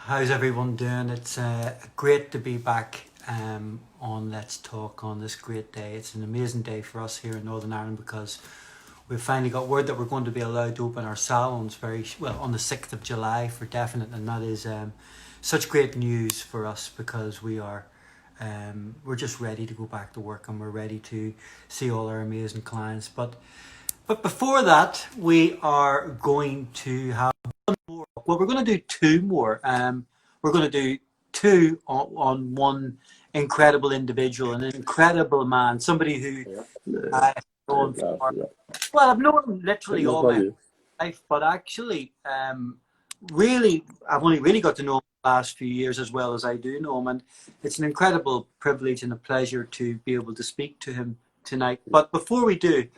How's everyone doing? It's great to be back on Let's Talk on this great day. It's an amazing day for us here in Northern Ireland because we've finally got word that we're going to be allowed to open our salons very well on the 6th of July for definite, and that is such great news for us because we're just ready to go back to work and we're ready to see all our amazing clients. But before that, we are going to have more. Well, we're going to do two more. We're going to do two on one incredible individual, an incredible man, somebody who I've known for, well, I've known him literally all my life, but actually, really, I've only really got to know him the last few years as well as I do know him, and it's an incredible privilege and a pleasure to be able to speak to him tonight. But before we do,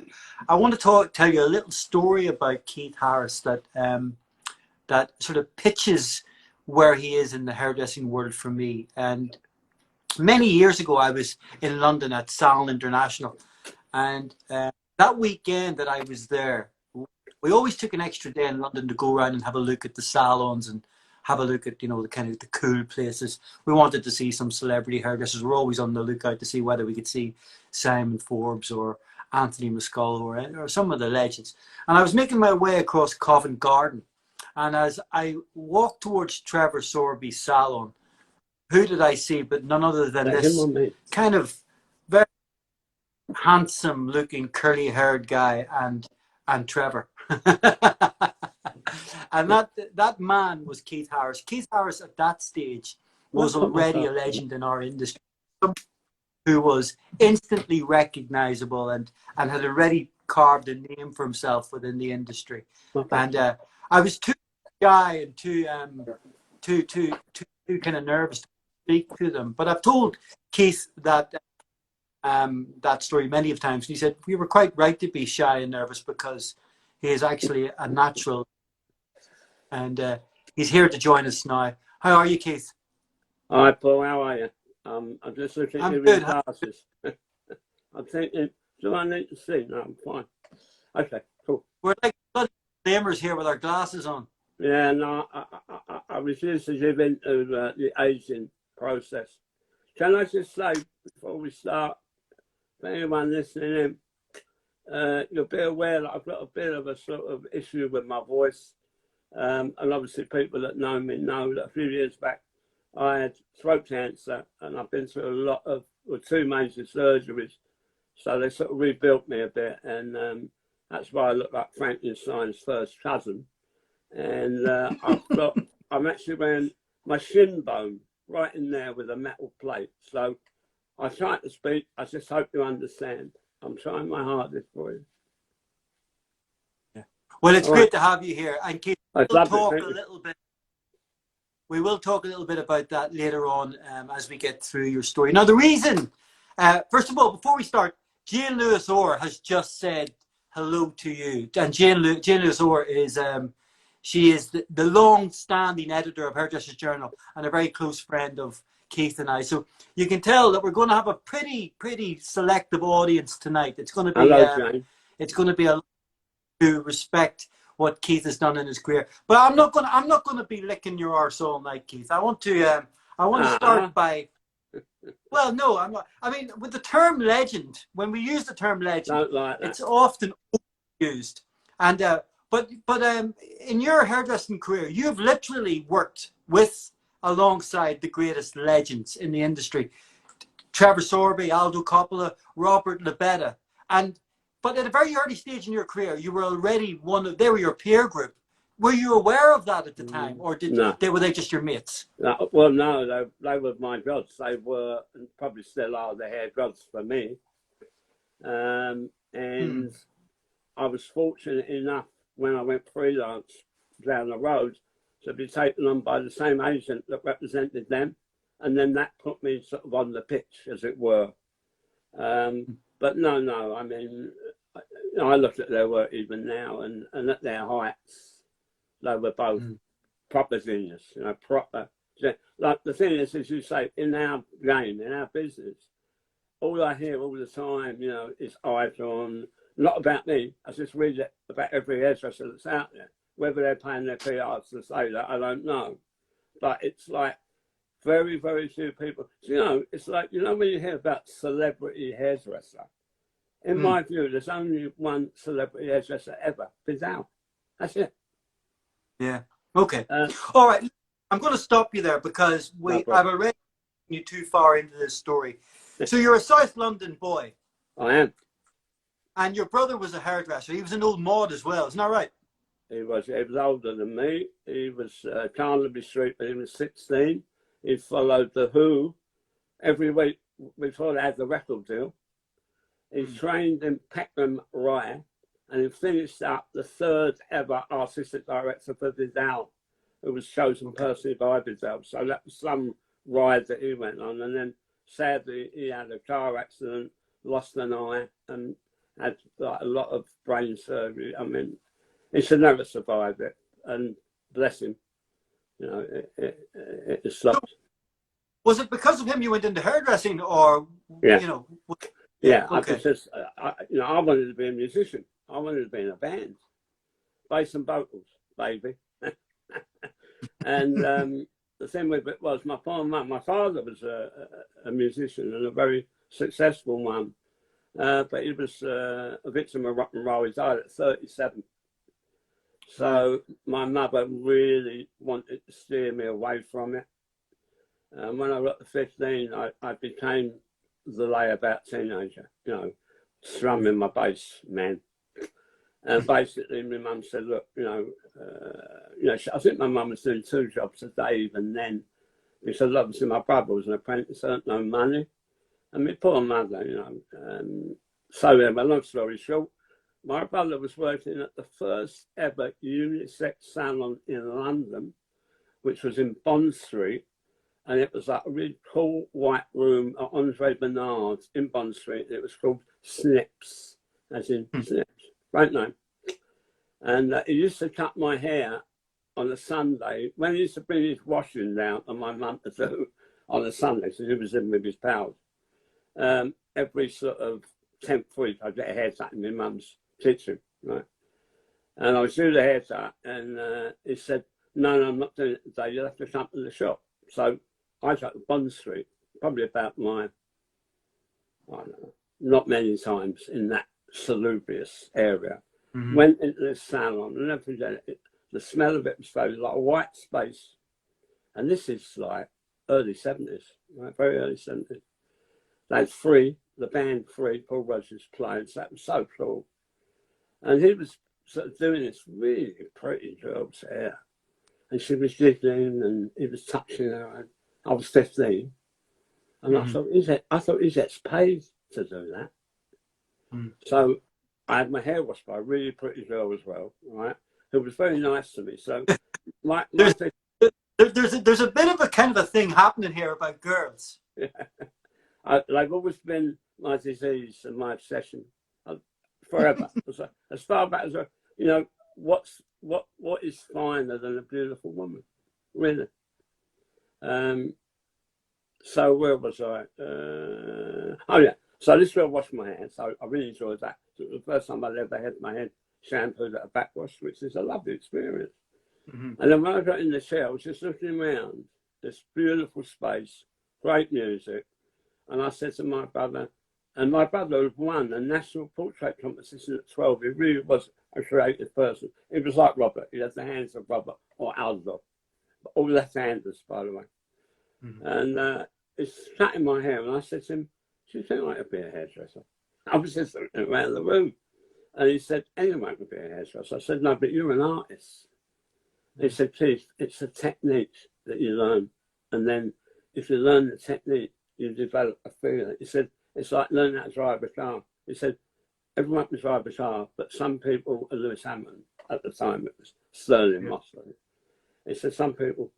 I want to tell you a little story about Keith Harris that sort of pitches where he is in the hairdressing world for me. And many years ago, I was in London at Salon International, and that weekend that I was there, we always took an extra day in London to go around and have a look at the salons and have a look at, the kind of the cool places. We wanted to see some celebrity hairdressers. We're always on the lookout to see whether we could see Simon Forbes or Anthony Muscolo or some of the legends. And I was making my way across Covent Garden, and as I walked towards Trevor Sorby's salon, who did I see but none other than this kind of very handsome looking curly haired guy and Trevor. And that man was Keith Harris. Keith Harris at that stage was already a legend in our industry, who was instantly recognizable and had already carved a name for himself within the industry. And I was too shy and too kind of nervous to speak to them. But I've told Keith that story many of times, and he said we were quite right to be shy and nervous because he is actually a natural. And he's here to join us now. How are you, Keith? Hi, Paul. How are you? I'm just looking at your glasses. I'm thinking, do I need to see? No, I'm fine. Okay, cool. We're like bloody flamers here with our glasses on. Yeah, no, I refuse to give into the aging process. Can I just say, before we start, for anyone listening in, you'll be aware that I've got a bit of a sort of issue with my voice. And obviously people that know me know that a few years back I had throat cancer and I've been through a lot of, two major surgeries. So they sort of rebuilt me a bit, and that's why I look like Frankenstein's first cousin. And I'm actually wearing my shin bone right in there with a metal plate. So I try to speak, I just hope you understand. I'm trying my hardest for you. Well, it's great to have you here. And Keith, we will talk a little bit about that later on as we get through your story. Now, the reason, first of all, before we start, Jane Lewis Orr has just said hello to you. And Jane Lewis Orr is she is the long-standing editor of Hairdressers Journal and a very close friend of Keith and I. So you can tell that we're going to have a pretty selective audience tonight. It's going to be it's going to be a to respect what Keith has done in his career. But I'm not gonna be licking your arse all night, Keith. I want to start by, well, no, I'm not. I mean, with the term legend, when we use the term legend, it's often used. And but in your hairdressing career, you've literally worked alongside the greatest legends in the industry: Trevor Sorby, Aldo Coppola, Robert Lebeda, but at a very early stage in your career, you were already they were your peer group. Were you aware of that at the time, or were they just your mates? No, well, no, they were my gods. They were, and probably still are, the hair gods for me. And I was fortunate enough when I went freelance down the road to be taken on by the same agent that represented them. And then that put me sort of on the pitch, as it were. But no, I mean, I look at their work even now, and at their heights, they were both proper genius, proper. Like the thing is, as you say, in our game, in our business, all I hear all the time, is icon. Not about me. I just read it about every hairdresser that's out there. Whether they're paying their PRs to say that, I don't know. but it's like very, very few people. So, you know, it's like, you know, when you hear about celebrity hairdresser, in my view, there's only one celebrity hairdresser ever, Bizal. That's it. Yeah. Okay. All right. I'm going to stop you there because I've already taken you too far into this story. So you're a South London boy. I am. And your brother was a hairdresser. He was an old mod as well. Isn't that right? He was older than me. He was Carnaby Street when he was 16. He followed The Who every week before they had the record deal. He trained in Peckham Rye, and he finished up the 3rd ever artistic director for Bizal, who was chosen personally by Bizal. So that was some ride that he went on. And then sadly, he had a car accident, lost an eye, and had like a lot of brain surgery. I mean, he should never survive it. And bless him, you know, it stopped. Was it because of him you went into hairdressing, or yeah. you know? Yeah, okay. You know, I wanted to be a musician. I wanted to be in a band, bass and vocals, baby. And the thing with it was my father was a musician and a very successful one, but he was a victim of rock and roll. He died at 37. So my mother really wanted to steer me away from it. And when I got to 15, I became the layabout teenager, you know, strumming my bass, man. And basically, my mum said, "Look, you know, I think my mum was doing 2 jobs a day even then, because obviously my brother was an apprentice, earned no money, and my poor mother, you know." So, long story short, my brother was working at the first ever unisex salon in London, which was in Bond Street. And it was like a really cool white room at Andre Bernard's in Bond Street. It was called Snips, as in Snips. Right name. And he used to cut my hair on a Sunday. When he used to bring his washing down on my mum to do on a Sunday, so he was in with his pals. Every sort of 10th week, I'd get a haircut in my mum's kitchen, right? And I was doing the haircut, and he said, no, I'm not doing it today. You'll have to come to the shop. So I took Bond Street, probably about I don't know, not many times in that salubrious area. Went into this salon, and never forget it. The smell of it was very like a white space. And this is like early 70s, right? Very early 70s. They had Free, the band Free, Paul Rogers playing, so that was so cool. And he was sort of doing this really pretty girl's hair. And she was giggling, and he was touching her. And I was 15, and I thought, he gets paid to do that. So I had my hair washed by a really pretty girl as well, right? Who was very nice to me. So there's a bit of a kind of a thing happening here about girls. Yeah. They've always been my disease and my obsession forever. As far back as you know, what is finer than a beautiful woman, really? So where was I? Oh yeah. So this girl washed my hair, so I really enjoyed that. It was the first time I'd ever had my head shampooed at a backwash, which is a lovely experience. And then when I got in the chair, I was just looking around this beautiful space, great music, and I said to my brother, and my brother had won a national portrait competition at 12. He really was a creative person. He was like Robert. He had the hands of Robert or Aldo, all left-handers, by the way. And he's cutting my hair, and I said to him, "Do you think I could be a hairdresser?" I was just looking around the room, and he said, "Anyone could be a hairdresser." I said, "No, but you're an artist." He said, "Keith, it's a technique that you learn, and then if you learn the technique, you develop a feeling." He said, "It's like learning how to drive a car." He said, "Everyone can drive a car, but some people," Lewis Hamilton at the time, it was Sterling Moss. He said, "Some people,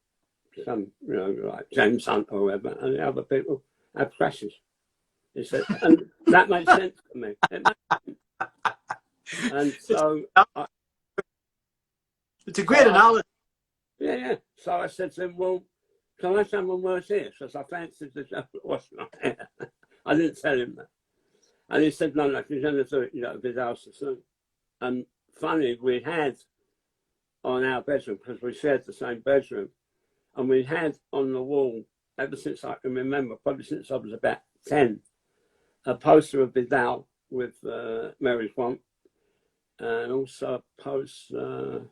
you know, like James Hunt or whoever, and the other people have crashes." He said, and that made sense to me. And so it's a great analogy. Yeah. So I said to him, "Well, can I someone worse here?" Because I fancied to wash my hair. I didn't tell him that. And he said, "No, you're going to do it, you know, with house soon." And funny, we had on our bedroom, because we shared the same bedroom, and we had on the wall, ever since I can remember, probably since I was about 10, a poster of Vidal with Mary Quant, and also a poster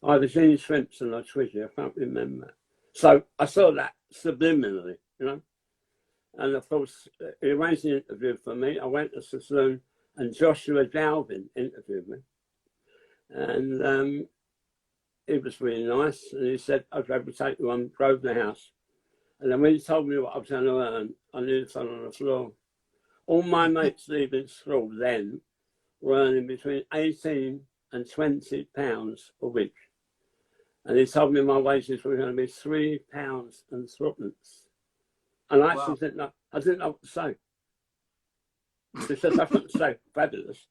either Jeannie Shrimpson or Twiggy, I can't remember. So I saw that subliminally, you know. And of course, he arranged an interview for me. I went to Sassoon, and Joshua Galvin interviewed me. And he was really nice. And he said, okay, we'll take you on Grosvenor House. And then when he told me what I was going to earn, I nearly fell on the floor. All my mates leaving school then were earning between 18 and 20 pounds a week. And he told me my wages were going to be £3 and threepence. And I actually didn't know what to say. He said, I couldn't say fabulous,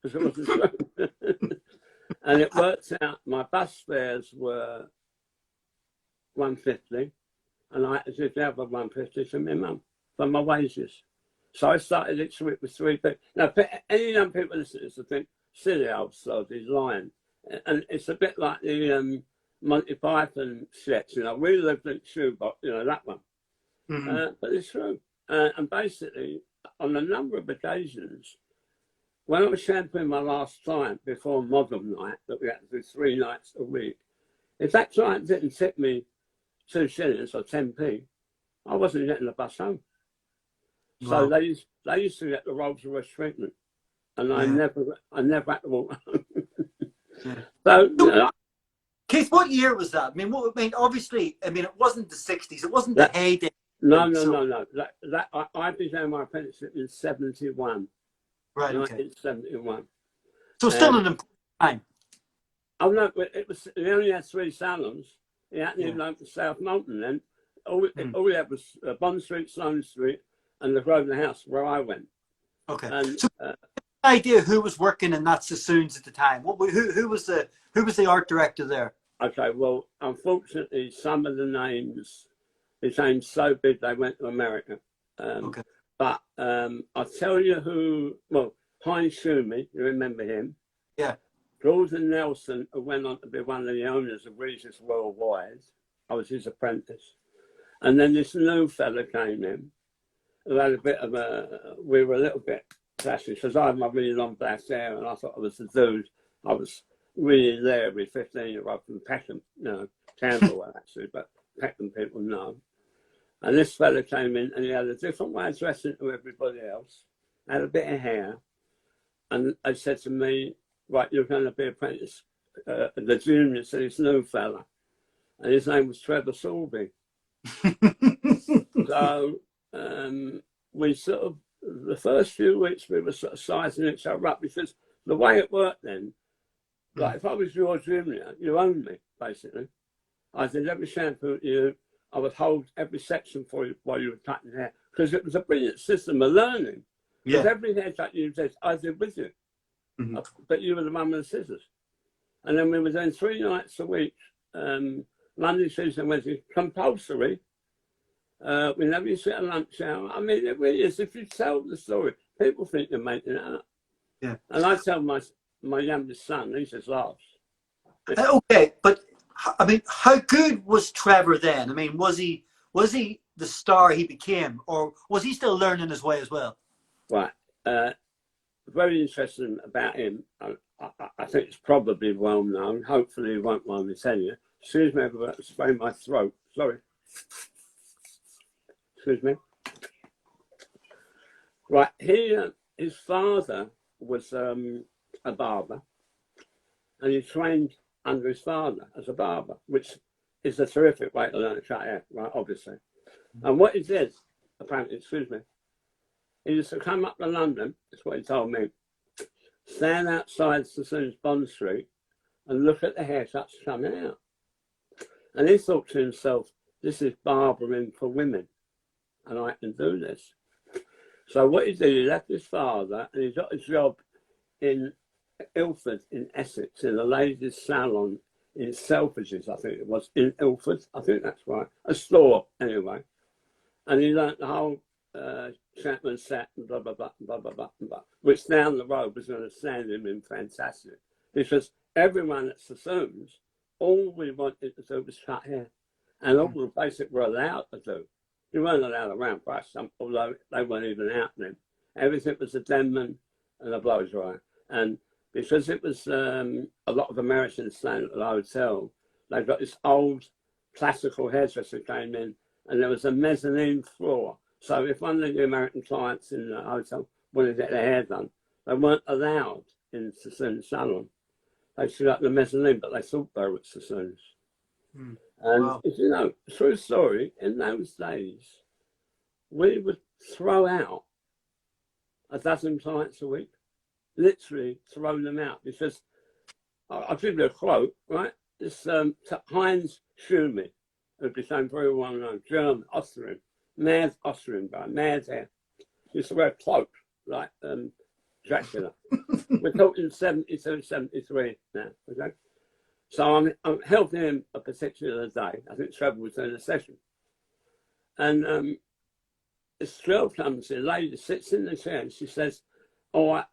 because it wasn't true. And it worked out, my bus fares were 150, and I had to give the other 150 to my mum for my wages. So I started each week with £3. Now, any young people listening to this will think, silly old sod, he's lying. And it's a bit like the Monty Python sketch, you know, we lived in Shoebox, you know, that one. But it's true. And basically, on a number of occasions, when I was shampooing my last client before Modern Night, that we had to do 3 nights a week, if that client didn't tip me 2 shillings or 10p, I wasn't getting the bus home. So they used to get the Rolls Royce treatment, and I never had to walk home. So, you know, Keith, what year was that? Obviously, it wasn't the 60s. It wasn't the heyday. No. I began my apprenticeship in 71. Right, okay. 1971. So still an important time. Oh, no, it was, he only had 3 salons. He hadn't even opened South Moulton then. All we had was Bond Street, Sloane Street, and the Grosvenor House, where I went. Okay. And, so, idea who was working in that Sassoons at the time? Who was the art director there? Okay, well, unfortunately, some of the names became so big they went to America. Okay. But I'll tell you who. Well, Heinz Schumi, you remember him? Yeah. Gordon Nelson, who went on to be one of the owners of Regis Worldwide. I was his apprentice. And then this new fella came in, who had a bit of we were a little bit classy, because I had my really long black hair, and I thought I was a dude. I was really there with 15-year-old from Peckham, Camberwell actually, but Peckham people know. And this fella came in, and he had a different way of dressing to everybody else, had a bit of hair, and they said to me, right, you're going to be apprentice, the junior to this new fella. And his name was Trevor Sorby. So we sort of, the first few weeks we were sort of sizing each other up, because the way it worked then, like if I was your junior, you owned me, basically. I did every shampoo to you. I would hold every section for you while you were cutting hair, because it was a brilliant system of learning. Because every haircut you did, I did with you. But you were the one with the scissors. And then we were doing 3 nights a week, Monday, Tuesday, and Wednesday, compulsory. We never used to get a lunch hour. I mean, it really is. If you tell the story, people think you're making it up. Yeah. And I tell my youngest son, he just laughs. Okay, but I mean, how good was Trevor then? I mean, was he the star he became, or was he still learning his way as well? Right. Very interesting about him. I think it's probably well known. Hopefully, he won't mind me telling you. Excuse me, I've sprained my throat. Sorry. Excuse me. Right. His father was a barber, and he trained under his father as a barber, which is a terrific way to learn to cut hair, right? Obviously. And what he did, apparently, excuse me, he used to come up to London, that's what he told me, stand outside Sassoon's Bond Street and look at the haircuts coming out. And he thought to himself, this is barbering for women, and I can do this. So what he did, he left his father, and he got a job in Ilford in Essex, in a ladies' salon in Selfridges, I think it was, in Ilford. I think that's right. A store, anyway. And he learnt the whole Chapman set and blah, blah, blah, blah, blah, blah, blah, which down the road was going to stand him in fantastic. Because everyone at Sassoon's, all we wanted to do was cut hair. and all the basic were allowed to do. You weren't allowed around brush, although they weren't even out then. Everything was a Denman and a blow dryer. And because it was a lot of Americans staying at the hotel, they've got this old classical hairdresser came in, and there was a mezzanine floor. So if one of the American clients in the hotel wanted to get their hair done, they weren't allowed in Sassoon salon. They stood up the mezzanine, but they thought they were at Sassoon's. And Wow. if you know, true story, in those days, we would throw out a dozen clients a week, literally throw them out, because I'll give you a quote, right? This Heinz Schumi, who became very well known, German, Austrian, mad Austrian guy, mad hair. Used to wear a cloak like Dracula. We're talking 72, 73 now, okay? So I'm helping him a particular day. I think Trevor was doing a session. And this girl comes in, a lady sits in the chair, and she says, oh,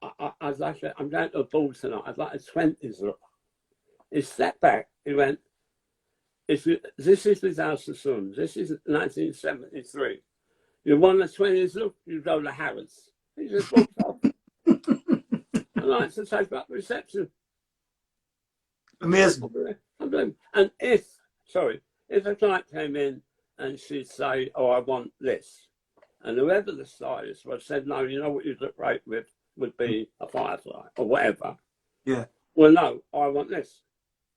I'd like to, I'm going to a ball tonight. I'd like a 20s look. He stepped back. He went, this is without Sassoon. This is 1973. You want a 20s look, you go to Harrods. He just walked off. I like to take back reception. Amazing. And if a client came in and she'd say, oh, I want this, and whoever the stylist was said, no, you know what you'd look great with would be a Firefly or whatever. Yeah. Well, no, I want this.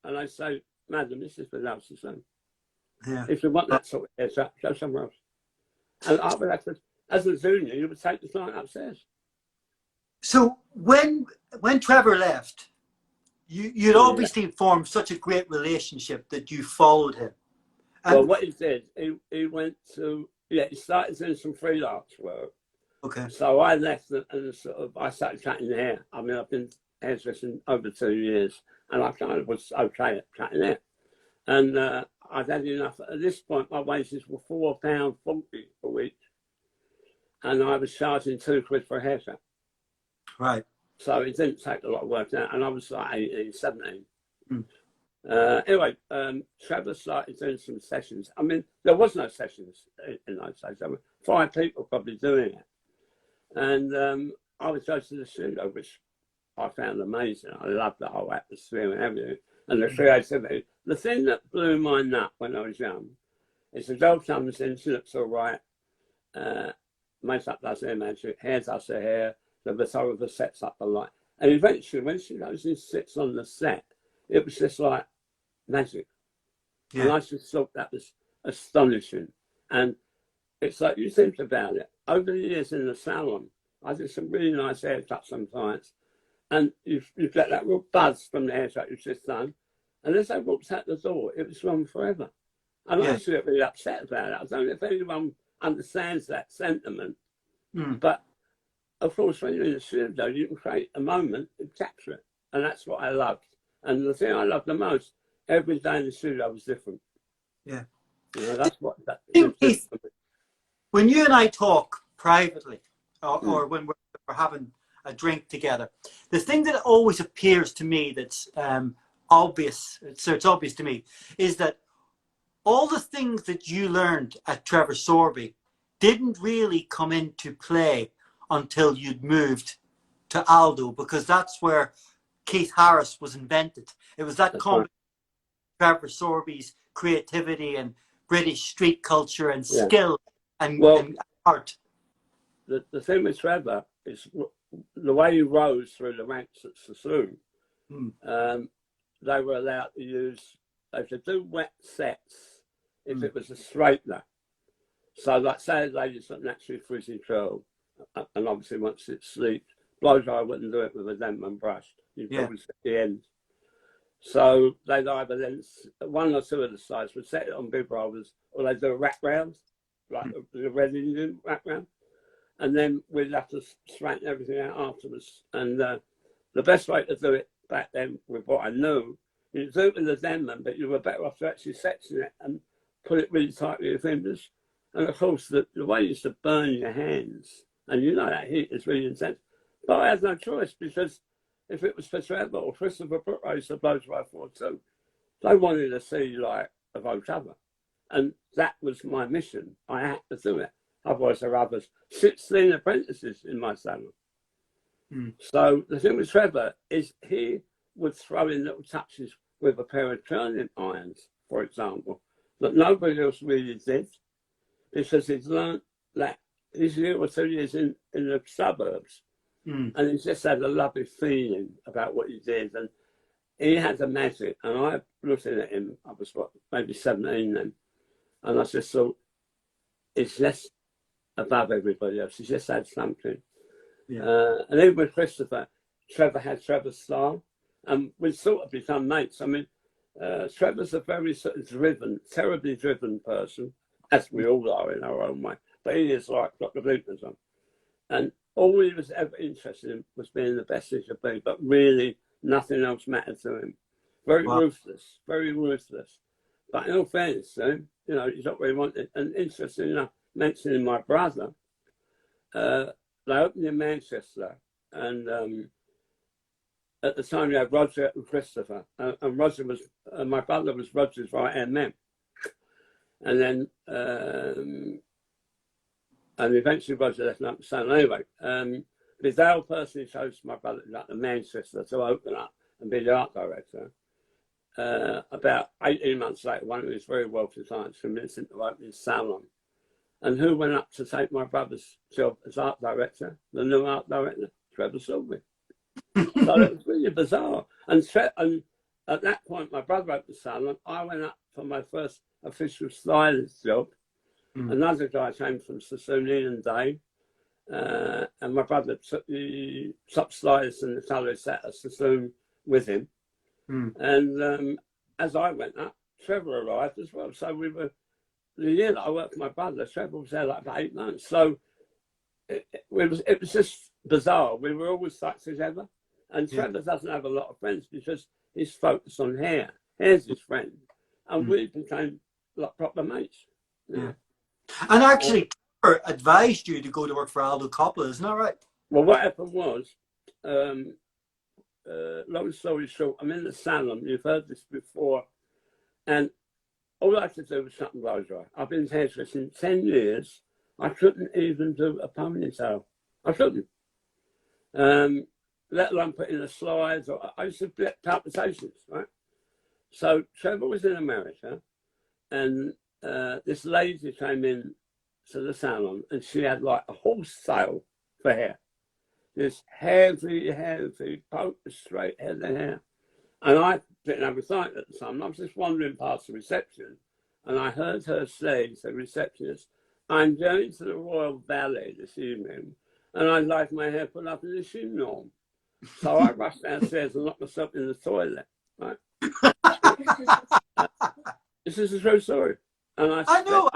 And I say, madam, this is without Sassoon. Yeah. If you want that sort of haircut, go somewhere else. And I would have to, as a junior, you would take the client upstairs. So when Trevor left, you'd obviously formed such a great relationship that you followed him. And well, what he did, he went to, he started doing some freelance work. okay. So I left and sort of, I started cutting hair. I mean, I've been hairdressing over 2 years, and I kind of was okay at cutting hair. And I'd had enough. At this point, my wages were £4.40 a week, and I was charging £2 for a haircut. Right. So it didn't take a lot of work out, and I was like 18, 17. Anyway, Trevor started doing some sessions. I mean, there was no sessions in those days. There were 5 people probably doing it. And I would go to the studio, which I found amazing. I loved the whole atmosphere and everything, and the creativity. The thing that blew my nut when I was young is the girl comes in, she looks all right, makeup does her magic, hair does her hair, the photographer sets up the light. And eventually, when she goes and sits on the set, it was just like magic. Yeah. And I just thought that was astonishing. And it's like, you think about it, over the years in the salon, I did some really nice haircuts on clients, and you get that real buzz from the haircut you've just done. And as they walked out the door, it was gone forever. And I used to get really upset about it. I don't know if anyone understands that sentiment. But of course, when you're in the studio, you can create a moment and capture it. And that's what I loved. And the thing I loved the most, every day in the studio was different. Yeah. You know, that's what that Keith, when you and I talk privately, or when we're having a drink together, the thing that always appears to me that's obvious, so it's obvious to me, is that all the things that you learned at Trevor Sorbie didn't really come into play until you'd moved to Aldo, because that's where Keith Harris was invented. It was that combination of Trevor Sorbie's creativity and British street culture and skill and art. The thing with Trevor is the way he rose through the ranks at Sassoon. They were allowed to use, they could do wet sets if it was a straightener. So like say a lady's got naturally frizzy curl, and obviously once it sleeps, blow dry wouldn't do it with a Denman brush. You'd probably set the end. So they'd either then, one or two of the sides would set it on big rollers, or they'd do a wrap round, like the Red Indian wrap round. And then we'd have to straighten everything out afterwards. And the best way to do it back then, with what I knew, you do it with the Denman, but you were better off to actually section it and put it really tight with your fingers. And of course, the way you used to burn your hands, and you know that heat is really intense. But I had no choice, because if it was for Trevor or Christopher Brooke, I used to blow dry for too. They wanted to see like a vogue cover. And that was my mission. I had to do it. Otherwise, there were others. 16 apprentices in my salon. So the thing with Trevor is he would throw in little touches with a pair of turning irons, for example, that nobody else really did, because he's learned that his year or 2 years in the suburbs, and he just had a lovely feeling about what he did, and he had the magic. And I looked at him, I was maybe 17 then, and I just thought, it's just above everybody else. He just had something. Yeah. And even with Christopher, Trevor had Trevor's style, and we sort of become mates. I mean, Trevor's a very sort of driven, terribly driven person, as we all are in our own way. But he is like got the blinkers on, and all he was ever interested in was being the best he could be. But really, nothing else mattered to him. Very ruthless, very ruthless. But in all fairness, you know, he's not really wanted. And interesting enough, mentioning my brother. They opened in Manchester, and at the time you had Roger and Christopher, and Roger was my brother was Roger's right hand man, and then and eventually Roger left up the son. Anyway, Vidal personally chose my brother like to Manchester to open up and be the art director. About 18 months later, one of his very wealthy clients convinced him to open his salon. And who went up to take my brother's job as art director? The new art director, Trevor Silby. So it was really bizarre. And at that point, my brother opened the salon. I went up for my first official stylist job. Another guy came from Sassoon, Ian Day. And my brother took the top stylist and the colourist at Sassoon with him. And as I went up, Trevor arrived as well. So we were... The year that I worked for my brother, Trevor was there like for 8 months. So it was just bizarre. We were always stuck together. And Trevor doesn't have a lot of friends because he's focused on hair. Hair's his friend. And we became like proper mates. Yeah. And actually, Trevor advised you to go to work for Aldo Coppola, isn't that right? Well, what happened was, long story short, I'm in the salon. You've heard this before. And all I had to do was cut and blow dry. I've been hairdressing 10 years. I couldn't even do a ponytail. I couldn't. Let alone put in the slides. I used to get palpitations, right? So Trevor was in America, and this lady came in to the salon, and she had like a wholesale for hair. This heavy, straight head of hair. And I didn't have a sight at the time. I was just wandering past the reception, and I heard her say to the receptionist, "I'm going to the Royal Ballet this evening, and I'd like my hair put up in the chignon." So I rushed downstairs and locked myself in the toilet. Right? This is a true story. And I know.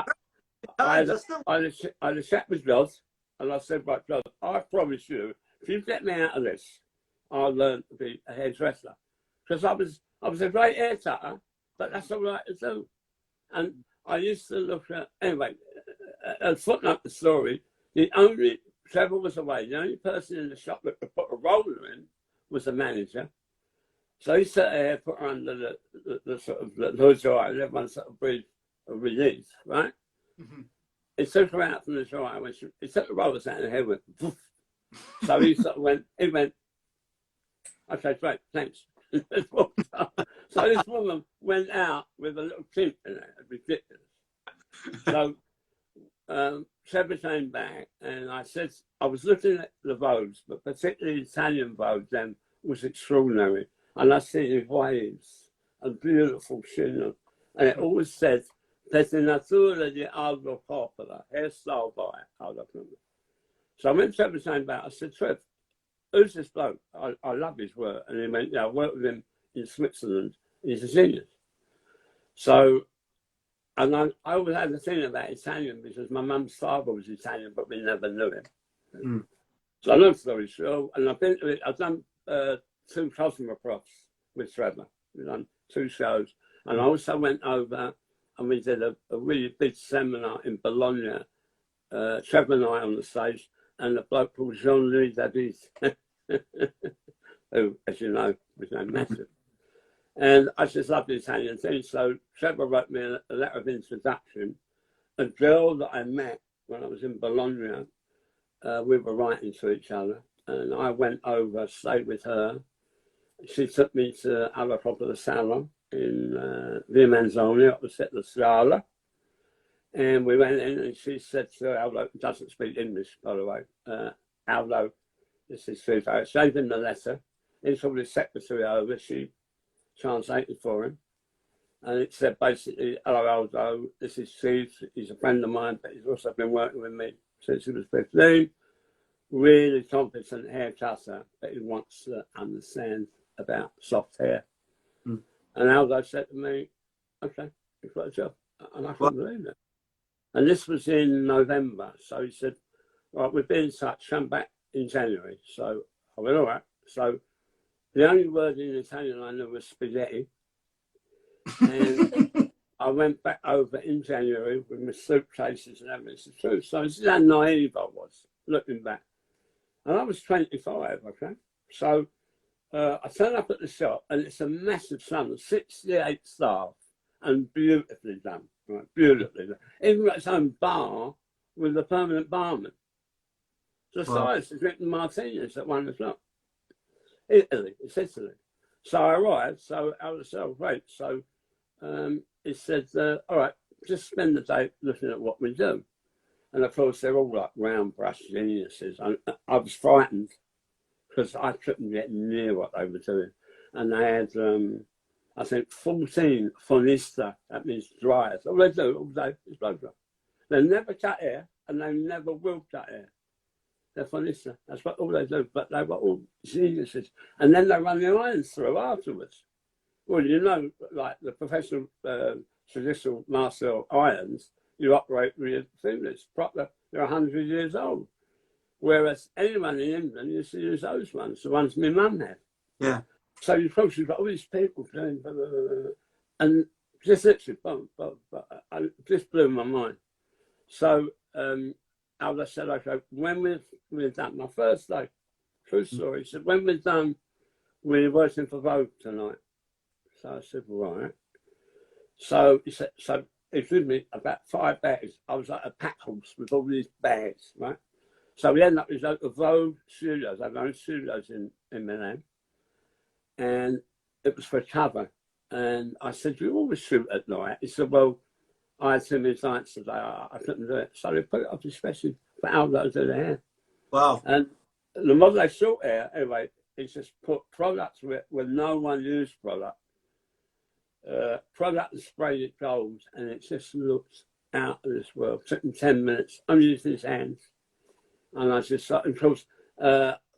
I had a chat with Joss, and I said, "Right, Joss, I promise you, if you get me out of this, I'll learn to be a hairdresser." Because I was a great hair cutter, but that's all right to do. And I used to look at, anyway, footnote the story, Trevor was away, the only person in the shop that could put a roller in was the manager. So he set a hair put her under the sort of the hood dryer, and everyone sort of breathed a relief, right? He took her out from the dryer, when he took the rollers out and her hair went, poof. So he sort of went, "Okay, great, thanks." So this woman went out with a little tint in it, ridiculous. So Trevor came back, and I said, I was looking at the Vogues, but particularly Italian Vogue then was extraordinary. And I see the waves, a beautiful chignon, and it always said, "Pettinatura di Aldo Coppola, hairstyle by Aldo Coppola." So when Trevor came back, I said, "Trev, who's this bloke? I love his work." And he went, "Yeah, I worked with him in Switzerland. He's a genius." So, and I always had a thing about Italian because my mum's father was Italian, but we never knew him. So long story short, and I've done 2 Cosmoprops with Trevor. We've done 2 shows. And I also went over and we did a really big seminar in Bologna, Trevor and I on the stage, and a bloke called Jean-Louis David, who, as you know, was no massive. And I just love the Italian thing. So Trevor wrote me a letter of introduction. A girl that I met when I was in Bologna, we were writing to each other, and I went over, stayed with her. She took me to Alla Popolo Salon in Via Manzoni, opposite the Scala. And we went in, and she said to Aldo, doesn't speak English, by the way, Aldo, this is true. I gave him the letter. He called his secretary over. She translated for him. And it said basically, hello Aldo, this is Steve. He's a friend of mine, but he's also been working with me since he was 15. Really competent haircutter, but he wants to understand about soft hair. Mm. And Aldo said to me, okay, you've got a job. And I couldn't believe it. And this was in November. So he said, right, we've been in touch, come back in January. So I went, all right. So the only word in Italian I knew was spaghetti. And I went back over in January with my suitcases and everything. It's the truth. So this is how naive I was, looking back. And I was 25, okay? So I turned up at the shop, and it's a massive salon, 68 staff, and beautifully done, right? Beautifully done. Even got its own bar with a permanent barman. Just so I was drinking martinis at 1 o'clock. Italy, it's Italy. So I arrived, so I was so great. So he said, all right, just spend the day looking at what we do. And of course, they're all like round brush geniuses. I was frightened because I couldn't get near what they were doing. And they had, I think, 14 fornista, that means dryers. All they do all day is blow dry. They never cut hair, and they never will cut hair. They're fornista. That's what all they do. But they were all geniuses. And then they run the irons through afterwards. Well, you know, like the professional traditional Marcel irons, you operate with fingers. Proper, they're 100 years old. Whereas anyone in England used to use those ones, the ones my mum had. Yeah. So you've got all these people doing, blah, blah, blah, blah, and just literally, just blew my mind. So I said, okay, when we're done, my first day, true story, he said, when we're done, we're working for Vogue tonight. So I said, right. So he said, so he gave me about 5 bags. I was like a pack horse with all these bags, right? So we ended up with the Vogue studios. I have own studios in Milan. And it was for cover. And I said, you always shoot at night? He said, well, I had too many clients today. I couldn't do it. So they put it up especially for Aldo to do the hair. Wow. And the model they short hair, anyway, he just put products where no one used product. Product and sprayed it gold, and it just looked out of this world. It took him 10 minutes. I'm using his hands. And I just, of course,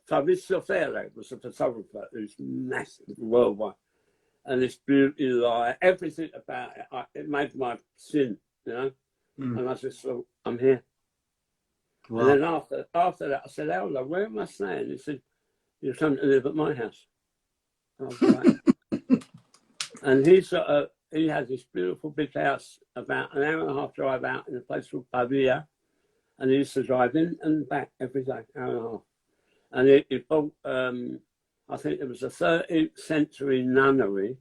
Fabrizio Ferre was a photographer who's massive worldwide. And this beauty lie, everything about it, it made my sin, you know. And I just thought, I'm here. Wow. And then after that, I said, Aldo, where am I staying? He said, you come to live at my house. I was like, and he has this beautiful big house about an hour and a half drive out in a place called Pavia. And he used to drive in and back every day, hour and a half. And he bought, I think it was a 13th century nunnery.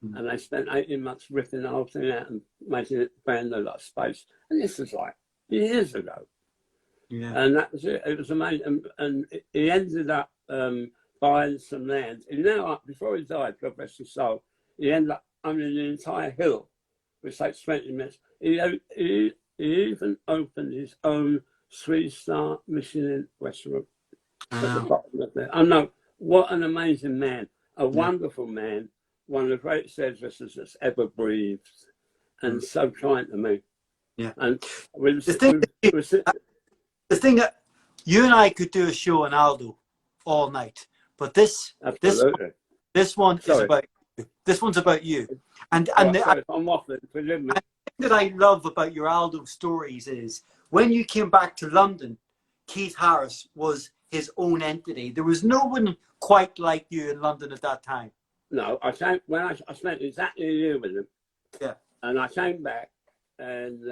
And they spent 18 months ripping the whole thing out and making it brand new, like space. And this was like years ago. Yeah. And that was it. It was amazing. And he ended up buying some land. He now, before he died, God rest his soul, he ended up owning the entire hill, which takes 20 minutes. He even opened his own 3-star Michelin restaurant at the bottom of there. I know, what an amazing man, a wonderful man, one of the greatest hairdressers that's ever breathed, and so kind to me. Yeah. And the thing that you and I could do a show on Aldo all night, but this one is about you. This one's about you. And I'm waffling, forgive me. The thing that I love about your Aldo stories is when you came back to London, Keith Harris was his own entity. There was no one quite like you in London at that time. No, I spent exactly a year with him. Yeah. And I came back and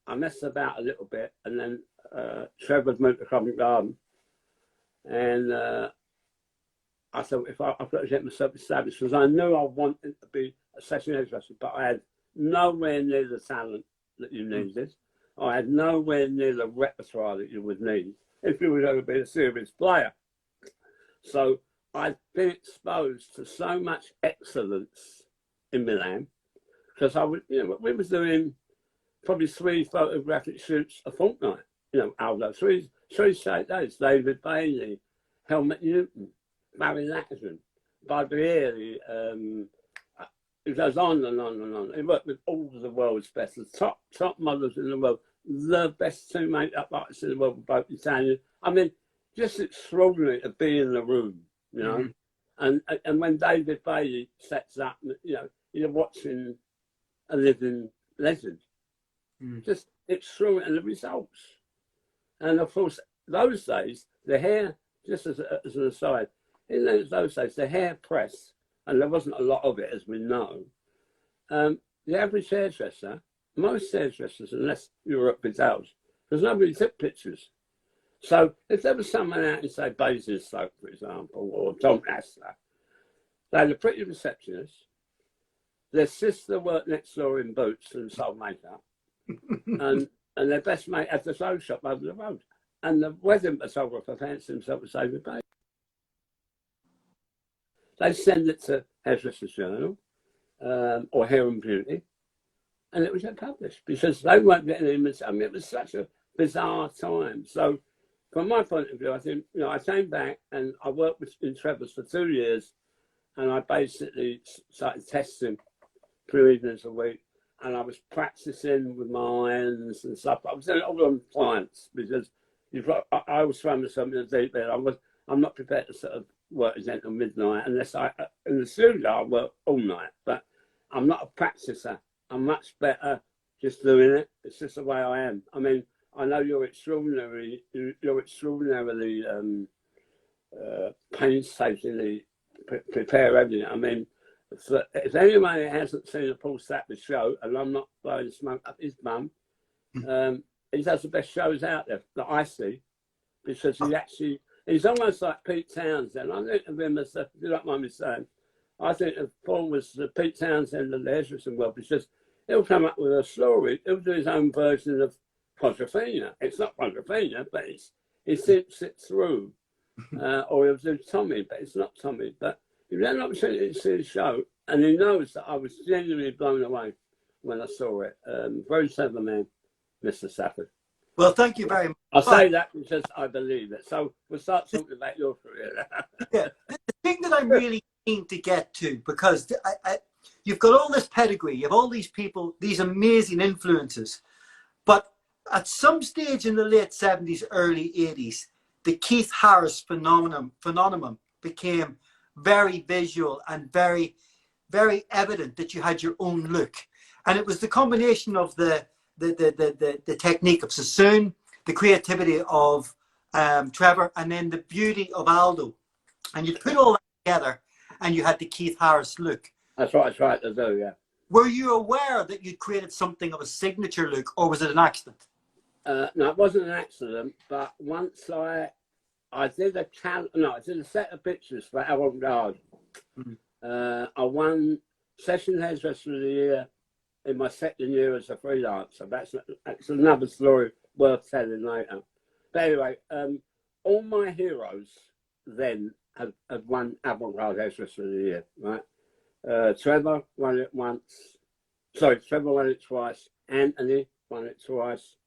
I messed about a little bit, and then Trevor moved to Covent Garden, and I thought if I've got to get myself established, because I knew I wanted to be a session hairdresser, but I had nowhere near the talent that you needed. I had nowhere near the repertoire that you would need if you were going to be a serious player. So I'd been exposed to so much excellence in Milan, because I would, we was doing probably 3 photographic shoots a fortnight. Aldo, three straight days. David Bailey, Helmut Newton, Barry Lackson, Barbieri. It goes on and on and on. He worked with all of the world's best, the top models in the world, the best 2 makeup artists in the world, both Italian. I mean, just extraordinary to be in the room, And when David Bailey sets up, you're watching a living legend. Just extraordinary, and the results. And of course, those days, the hair, just as an aside, in those days, the hair press, and there wasn't a lot of it, as we know. The average hairdresser, most hairdressers, unless you were at Biddell's, because nobody took pictures. So if there was someone out in, say, Basingstoke, for example, or Doncaster, they had a pretty receptionist. Their sister worked next door in Boots and sold makeup. and their best mate had the sew shop over the road. And the wedding photographer fancied himself as David Bailey. They send it to Hairdresser's Journal or Hair and Beauty, and it was get published because they weren't getting images. I mean, it was such a bizarre time. So, from my point of view, I think I came back and I worked in Trevor's for 2 years, and I basically started testing 3 evenings a week, and I was practicing with my irons and stuff. I was doing it all on clients because I always throw myself in the deep end. I'm not prepared to sort of work until midnight unless in the studio I work all night, but I'm not a practicer. I'm much better just doing it. It's just the way I am. I mean, I know you're extraordinarily painstakingly prepare everything. I mean, if anyone hasn't seen a Paul Stapley show, and I'm not blowing smoke up his bum, he does the best shows out there that I see, because he's almost like Pete Townsend. I think of him as, if you don't mind me saying, I think of Paul was the Pete Townsend of the hairdressing world, because he'll come up with a story. He'll do his own version of Quadrophenia. It's not Quadrophenia, but he sits it through. Or he'll do Tommy, but it's not Tommy. But if you had an opportunity to see the show, and he knows that I was genuinely blown away when I saw it. Very clever man, Mr. Stafford. Well, thank you very much. I say that because I believe it. So we'll start talking about your career. Yeah, the thing that I'm really keen to get to, because you've got all this pedigree, you have all these people, these amazing influences, but at some stage in the late 70s, early 80s, the Keith Harris phenomenon became very visual and very, very evident that you had your own look. And it was the combination of the technique of Sassoon, the creativity of Trevor, and then the beauty of Aldo. And you put all that together and you had the Keith Harris look. That's what I tried to do, yeah. Were you aware that you'd created something of a signature look, or was it an accident? No, it wasn't an accident, but once I did a set of pictures for Avant Garde. I won Session Hairdresser of the Year in my second year as a freelancer. That's another story worth telling later. But anyway, all my heroes then had won Avant Garde Hairdresser of the Year, right? Trevor won it once. Sorry, Trevor won it twice. Anthony won it twice.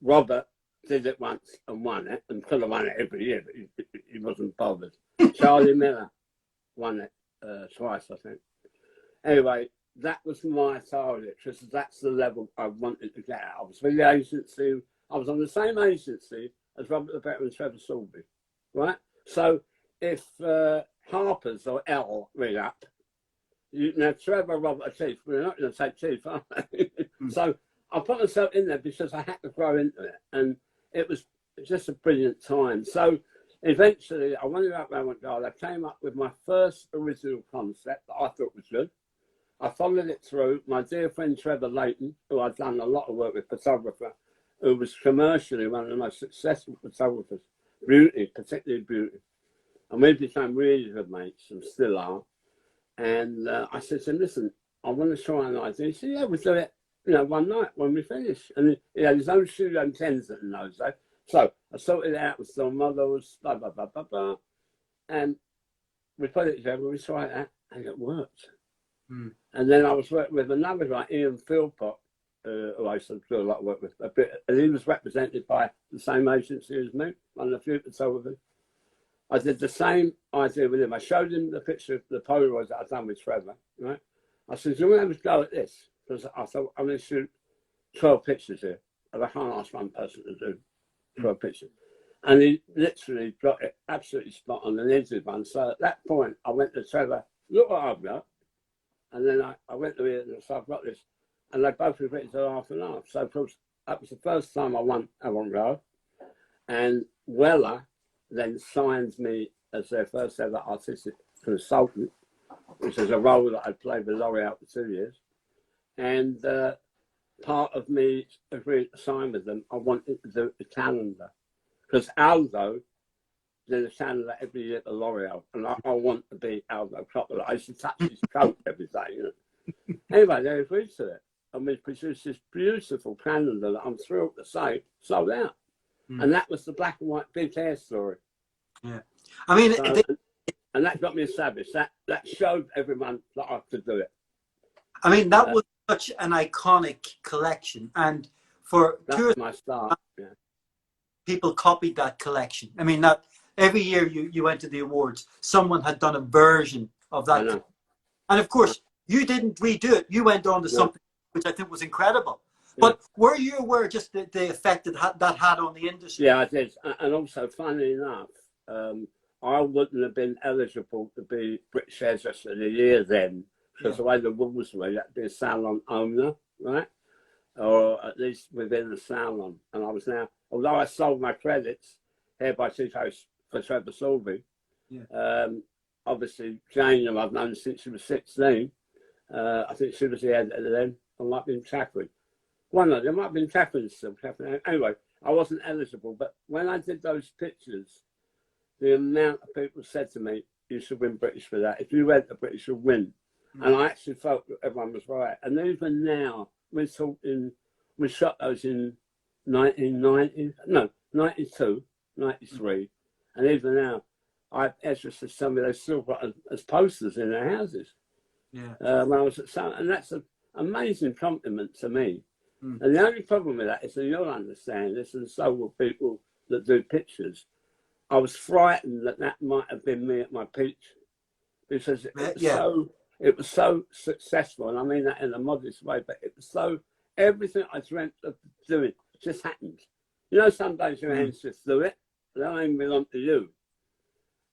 Robert did it once and won it, and could have won it every year, but he wasn't bothered. Charlie Miller won it twice, I think. Anyway, that was my target, because that's the level I wanted to get at. I was with the agency. I was on the same agency as Robert the Better and Trevor Soulby, right? So if Harper's or L ring up, Trevor, Robert, or Chief, we're not going to take Chief, are we? So I put myself in there because I had to grow into it, and it was just a brilliant time. So eventually, I went out Avant Garde. I came up with my first original concept that I thought was good. I followed it through. My dear friend Trevor Layton, who I'd done a lot of work with, photographer, who was commercially one of the most successful photographers, beauty, particularly beauty. And we became really good mates and still are. And I said to him, listen, I want to try an idea. He said, yeah, we'll do it, one night when we finish. And he had his own studio in Kensington in those days. So I sorted it out with some models, blah, blah, blah, blah, blah. And we put it together, we tried that, and it worked. Mm. And then I was working with another guy, Ian Philpott, who I used to do a lot of work with, and he was represented by the same agency as me on the future television. I did the same idea with him. I showed him the picture of the Polaroids that I'd done with Trevor, right? I said, do you want to have a go at this? Because I thought, I'm going to shoot 12 pictures here, and I can't ask one person to do 12 pictures. And he literally got it absolutely spot on and edited one. So at that point, I went to Trevor, look what I've got. And then I went to Ian and said, I've got this. And they both agreed to half and half. So of course, that was the first time I won Avant-Garde. And Weller then signed me as their first ever artistic consultant, which is a role that I played with L'Oreal for 2 years. And part of me agreed to sign with them, I wanted to do a calendar. Because Aldo did a calendar every year at L'Oreal, and I want to be Aldo Coppola. I used to touch his coat every day, Anyway, they agreed to it. And we produced this beautiful calendar that I'm thrilled to say sold out. Mm. And that was the black and white Big Hair story. Yeah. I mean, so, and that got me established. That showed everyone that I could do it. I mean, that was such an iconic collection. And for that's my start. Yeah. People copied that collection. I mean, that every year you went to the awards, someone had done a version of that. And of course, you didn't redo it. You went on to something which I think was incredible. But were you aware just the effect that had on the industry? Yeah, I did. And also, funnily enough, I wouldn't have been eligible to be British Hairdresser of the Year then, because the way the rules were, you had to be a salon owner, right? Or at least within the salon. And I was now, although I sold my credits, Hair by Tito's for Trevor Soulby, obviously Jane, I've known since she was 16. I think she was the editor then. I might have been Chaffrey. One of them might have been Chaffrey still. Anyway, I wasn't eligible, but when I did those pictures, the amount of people said to me, you should win British for that. If you went to British, you'll win. And I actually felt that everyone was right. And even now, we shot those in 1990, no, 92, 93. And even now, I have hairdressers tell me they still got as posters in their houses. Yeah. When I was at some, and that's an amazing compliment to me. And the only problem with that is, and you'll understand this, and so will people that do pictures, I was frightened that might have been me at my peak, because it was so successful, and I mean that in a modest way, but it was so, everything I dreamt of doing just happened. You know, some days your hands just do it, they don't even belong to you.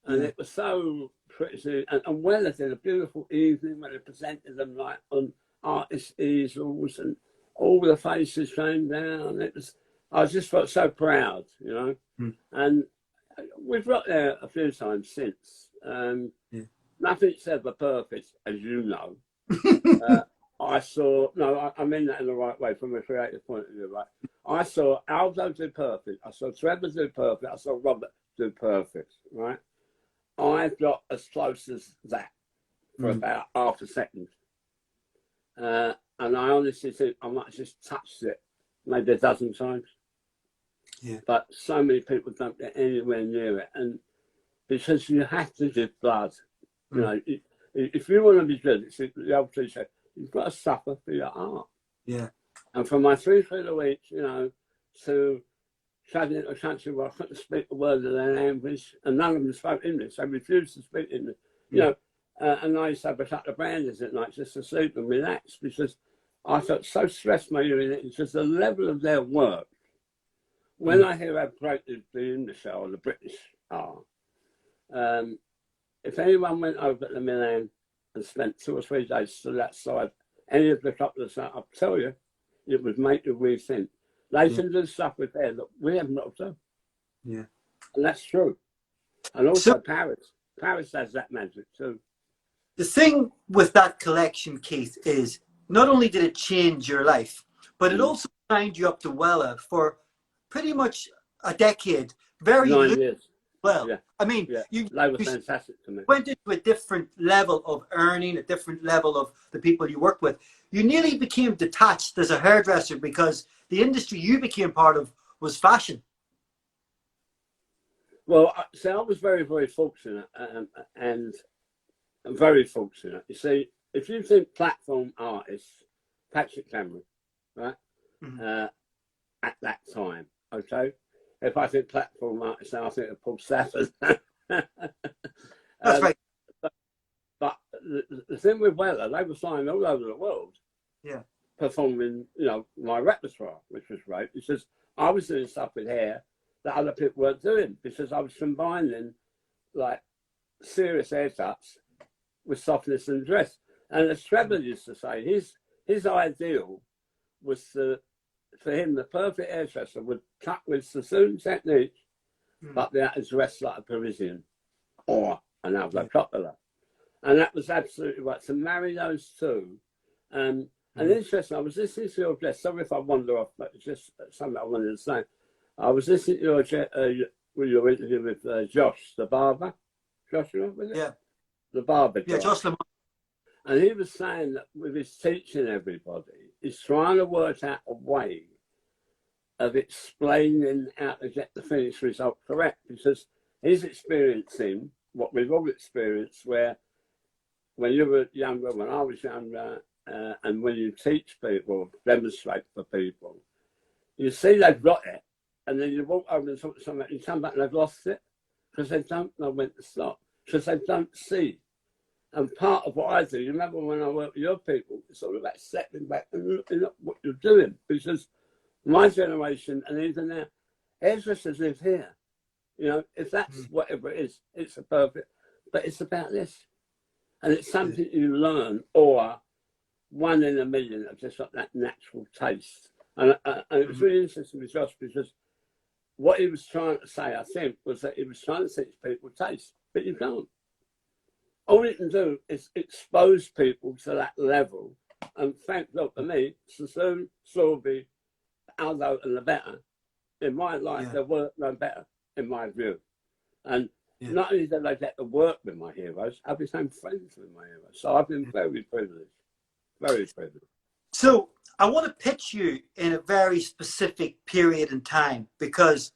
And it was so pretty, and Weller did a beautiful evening when they presented them like on artist easels, and all the faces came down. I just felt so proud, And we've got there a few times since. Nothing's ever perfect, as you know. I mean that in the right way from a creative point of view, right? I saw Aldo do perfect. I saw Trevor do perfect. I saw Robert do perfect, right? I got as close as that for about half a second. And I honestly think I might have just touched it maybe a dozen times. Yeah. But so many people don't get anywhere near it. And because you have to give blood. You know, if you want to be good, it's the old cliche, you've got to suffer for your art. Yeah. And from my 3 feet a week, to traveling into a country where I couldn't speak a word of their language, and none of them spoke English. They refused to speak English. And I used to have a couple of brandies at night just to sleep and relax, because I felt so stressed by doing it. It's just the level of their work. When I hear how great the English are or the British are, if anyone went over to Milan and spent 2 or 3 days still outside any of the couplers, I'll tell you, it would make you rethink. They can do stuff with there that we haven't got to do. Yeah. And that's true. And also Paris. Paris has that magic too. The thing with that collection, Keith, is not only did it change your life, but it also signed you up to Weller for pretty much a decade. 9 years. well. Yeah, I mean, yeah. you, They were you fantastic to me. went into a different level of earning, a different level of the people you worked with. You nearly became detached as a hairdresser because the industry you became part of was fashion. Well, so I was very, very fortunate, and very fortunate. You see, if you think platform artists, Patrick Cameron, right, Mhm. at that time, okay? If I think platform artists now, I think of Paul Stafford. That's right. But the thing with Weller, they were flying all over the world Yeah. performing, my repertoire, which was great. It's just I was doing stuff with hair that other people weren't doing because I was combining like serious haircuts with softness and dress. And as Trevor used to say, his ideal was for him the perfect hairdresser would cut with sassoon technique, but that is dressed like a Parisian or an Aldo Coppola. And that was absolutely right. To marry those two. And interesting, I was listening to your guest. Sorry if I wander off, but it's just something I wanted to say. I was listening to your interview with Josh, the barber. Joshua, was it? Yeah. The barber guy. Yeah, Josh Lamont. And he was saying that with his teaching everybody, he's trying to work out a way of explaining how to get the finished result correct, because he's experiencing what we've all experienced, where when you were younger, when I was younger, and when you teach people, demonstrate for people, you see they've got it, and then you walk over and talk to someone, and you come back and they've lost it because they don't know when to stop, because they don't see. And part of what I do, you remember when I work with your people, it's all about stepping back and looking at what you're doing, because my generation, and even now, hairdressers live here. If that's whatever it is, it's a perfect, but it's about this. And it's something you learn, or 1 in a million of just like that natural taste. And it was really interesting with Josh, because what he was trying to say, I think, was that he was trying to teach people taste, but you can't. All you can do is expose people to that level. And thank God for me, Sassoon, Sorby, Aldo, and the better, in my life, there were no better, in my view. And not only did I get to work with my heroes, I became friends with my heroes. So I've been very privileged. Very privileged. So I want to pitch you in a very specific period in time, because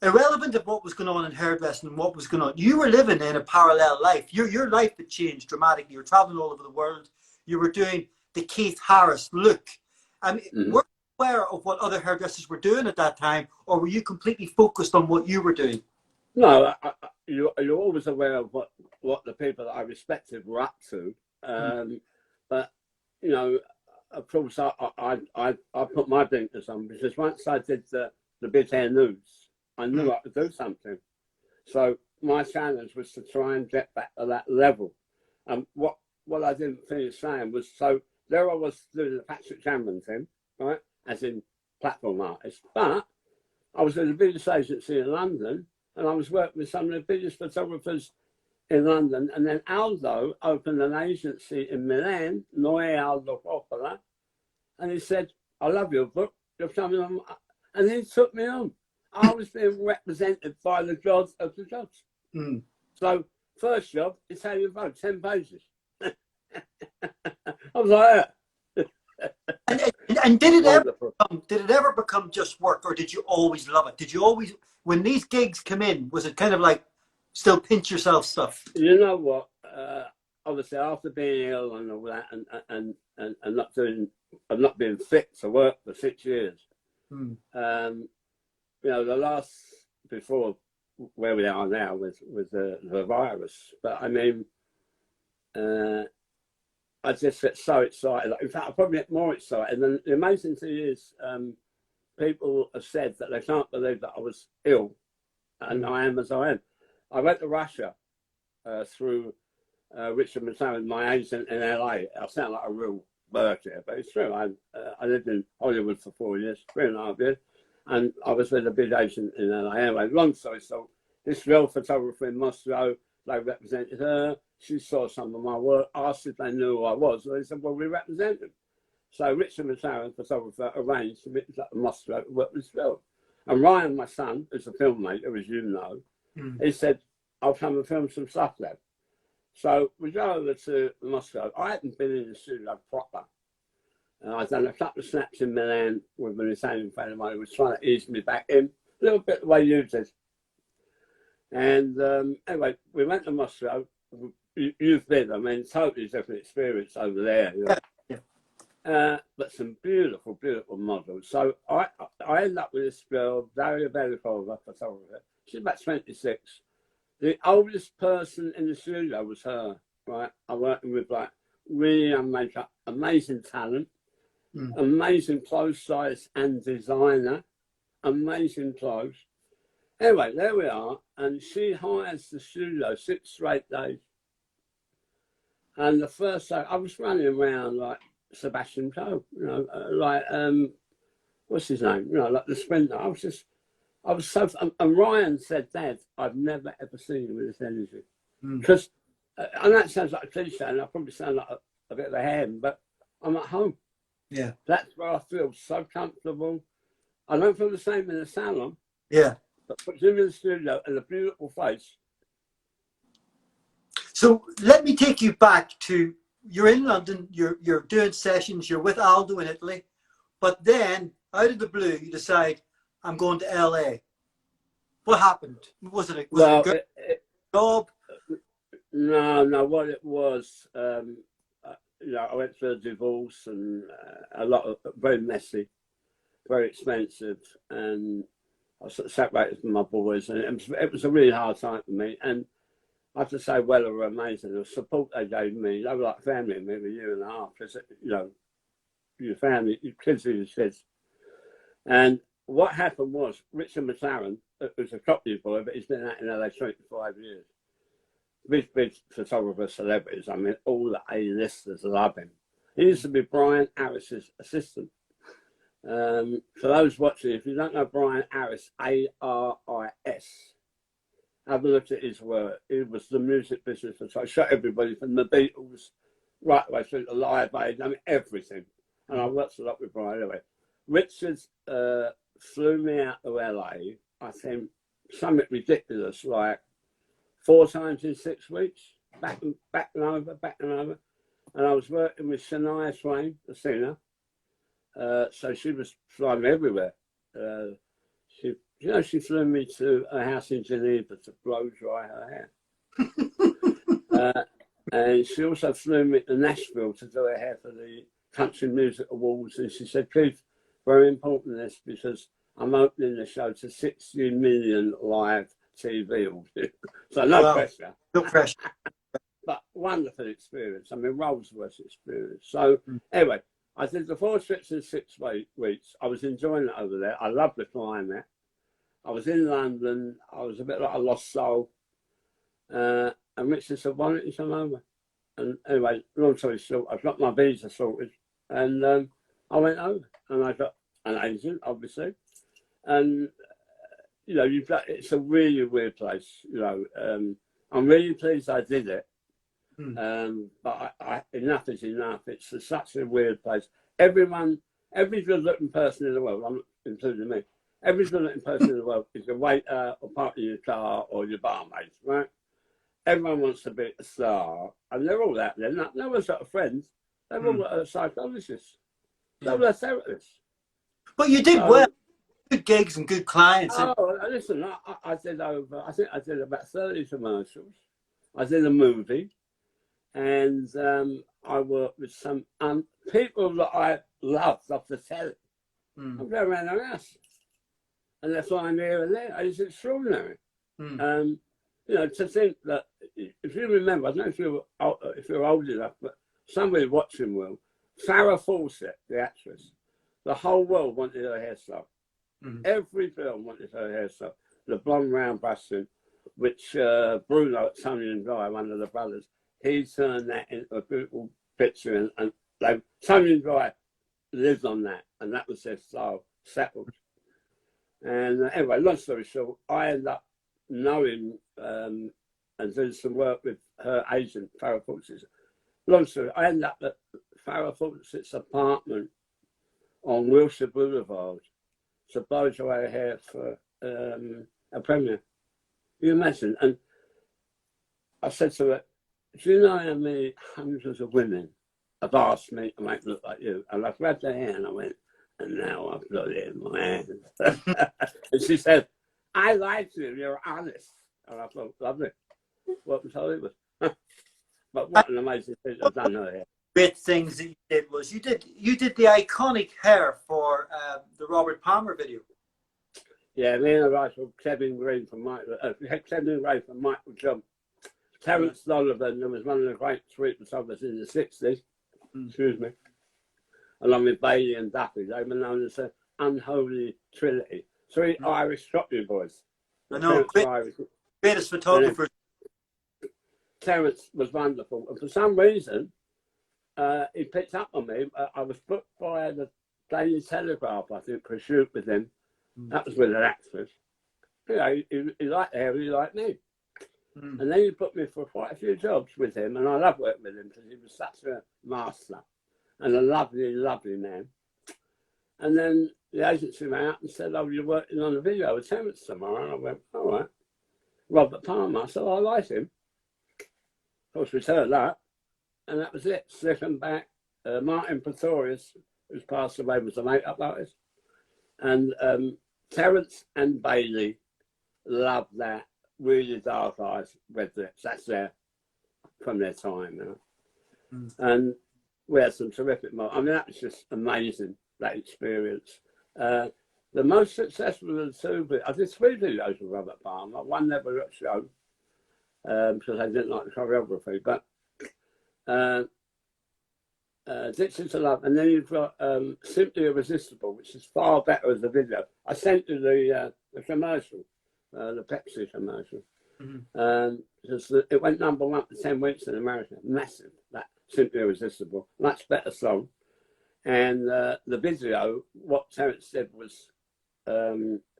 irrelevant of what was going on in hairdressing and what was going on, you were living in a parallel life. Your life had changed dramatically. You were traveling all over the world. You were doing the Keith Harris look. I mean, were you aware of what other hairdressers were doing at that time, or were you completely focused on what you were doing? No, you're always aware of what the people that I respected were up to. But, of course, I put my blinkers on, because once I did the Big Hair News, I knew I could do something. So my challenge was to try and get back to that level. And what I didn't finish saying was, so there I was doing the Patrick Cameron thing, right, as in platform artist, but I was in the biggest agency in London, and I was working with some of the biggest photographers in London. And then Aldo opened an agency in Milan, Noé Aldo Coppola, and he said, I love your book, you're coming on. And he took me on. I was being represented by the gods of the gods. So, first job, Italian Vogue, 10 pages. I was like that. And did it ever become just work, or did you always love it? Did you always, when these gigs come in, was it kind of like still pinch yourself stuff? You know what? Obviously, after being ill and all that, and not being fit to work for 6 years, the last, before where we are now with the virus, but I mean, I just get so excited. In fact, I probably get more excited. And the amazing thing is, people have said that they can't believe that I was ill, and I am as I am. I went to Russia through Richard McLaren, my agent in LA. I sound like a real bird here, but it's true. I lived in Hollywood for 4 years, 3.5 years, and I was with a big agent in LA. Anyway, long story short, this girl photographer in Moscow, they represented her. She saw some of my work, asked if they knew who I was. And they said, well, we represent them. So Richard McLaren, photographer, arranged to meet at Moscow to work with this film. And Ryan, my son, is a filmmaker, as you know, Mm. He said, I'll come and film some stuff then. So we go over to Moscow. I hadn't been in the studio proper. I'd done a couple of snaps in Milan with an Italian friend of mine who was trying to ease me back in, a little bit the way you did. And anyway, we went to Moscow. You've been, I mean, totally different experience over there. You know? Yeah. But some beautiful, beautiful models. So I ended up with this girl, Daria Belikova, photographer. She's about 26. The oldest person in the studio was her, right? I'm working with like really amazing talent, amazing clothes stylist and designer, amazing clothes. Anyway, there we are. And she hires the studio 6 straight days. And the first day, I was running around like Sebastian Coe, you know, like, what's his name? You know, like the sprinter. I was so, and Ryan said, Dad, I've never ever seen you with this energy. Because, and that sounds like a cliche, and I probably sound like a bit of a ham, but I'm at home. Yeah. That's where I feel so comfortable. I don't feel the same in the salon. Yeah. But put him in the studio and a beautiful face. So let me take you back to, you're in London, you're doing sessions, you're with Aldo in Italy, but then out of the blue you decide, I'm going to LA. What happened? Was it a good job? No, what it was, you know, I went through a divorce and a lot of, very messy, very expensive, and I sort of separated from my boys, and it was a really hard time for me. And I have to say, Weller were amazing. The support they gave me, they were like family to me for a year and a half, because, you know, your family, your kids are your kids. And what happened was, Richard McLaren, who's a Cockney boy, but he's been out in LA 25 years. Big photographer celebrities. I mean, all the A-listers love him. He used to be Brian Harris's assistant. For those watching, if you don't know Brian Harris, A-R-I-S, have a look at his work. He was the music business photographer. Shot everybody from the Beatles right away through the Live Aid. I mean, everything. And I worked a lot with Brian anyway. Richard flew me out to LA, I think, something ridiculous, like 4 times in 6 weeks, back and over. And I was working with Shania Twain, the singer. So she was flying me everywhere. She flew me to a house in Geneva to blow dry her hair. And she also flew me to Nashville to do her hair for the Country Music Awards. And she said, Keith, very important this, because I'm opening the show to 60 million live TV audience. So no pressure. No pressure. But wonderful experience. I mean, Rolls-Royce experience. So anyway, I did the 4 trips in 6 weeks. I was enjoying it over there. I loved the climate. I was in London. I was a bit like a lost soul. And Richard said, why don't you come over? And anyway, long story short, I got my visa sorted. And I went over. And I got an agent, obviously. And, you know, it's a really weird place. You know, I'm really pleased I did it. But enough is enough. It's such a weird place. Every good-looking person in the world, I'm including me, every good-looking person in the world is a waiter or part of your car or your barmaid, right? Everyone wants to be a star, and they're all out there. No one's got a friend. They're all psychologists. They're all therapists. But you did well. Good gigs and good clients. Oh, listen, I did I think I did about 30 commercials. I did a movie. And I worked with some people that I loved off the telly. I'm going around their house. And they're flying here and there. It's extraordinary. You know, to think that, if you remember, I don't know if you're old enough, but somebody watching will, Farrah Fawcett, the actress, the whole world wanted her hairstyle. Every film wanted her hairstyle. The blonde round busting, which Bruno at Tony and Guy, one of the brothers, he turned that into a beautiful picture, and Tony and Guy lived on that, and that was their style, settled. And anyway, long story short, I ended up knowing and doing some work with her agent, Farrah Fawcett. Long story, I ended up at Farrah Fawcett's apartment on Wilshire Boulevard to blow dry her hair for a premiere. You imagine? And I said to her, do you know how many hundreds of women have asked me to make me look like you? And I grabbed her hand and I went, and now I've got it in my hand. And she said, I like you, you're honest. And I thought, lovely. What was Hollywood? But what an amazing thing I've done her hair. Great things that you did was you did the iconic hair for the Robert Palmer video. Yeah, me and the writer Kevin Green from Michael John. Terence Sullivan, who was one of the great sweeper-songers in the 60s, excuse me, along with Bailey and Duffy. They were known as the Unholy Trinity. Three Irish Scottish boys. I know, greatest photographers. Terence was wonderful. And for some reason, he picked up on me. I was booked by the Daily Telegraph, I think, for a shoot with him. That was with an actress. You know, he liked the hair, he liked me. And then he put me for quite a few jobs with him, and I love working with him because he was such a master and a lovely, lovely man. And then the agency ran out and said, oh, you're working on a video with Terence tomorrow. And I went, all right. Robert Palmer. I said, I like him. Of course, we heard that. And that was it. Slipping back. Martin Pretorius, who's passed away, was the makeup artist. And Terence and Bailey loved that. Really dark eyes, red lips. That's there from their time, you know. And we had some terrific moments. I mean, that was just amazing, that experience. The most successful of the two, I did 3 videos with Robert Palmer. One never got shown because I didn't like the choreography. But Ditches to Love, and then you've got Simply Irresistible, which is far better as a video. I sent you the commercial. The Pepsi commercial. It went #1 for 10 weeks in America. Massive. That Simply Irresistible. Much better song. And the video, what Terence said was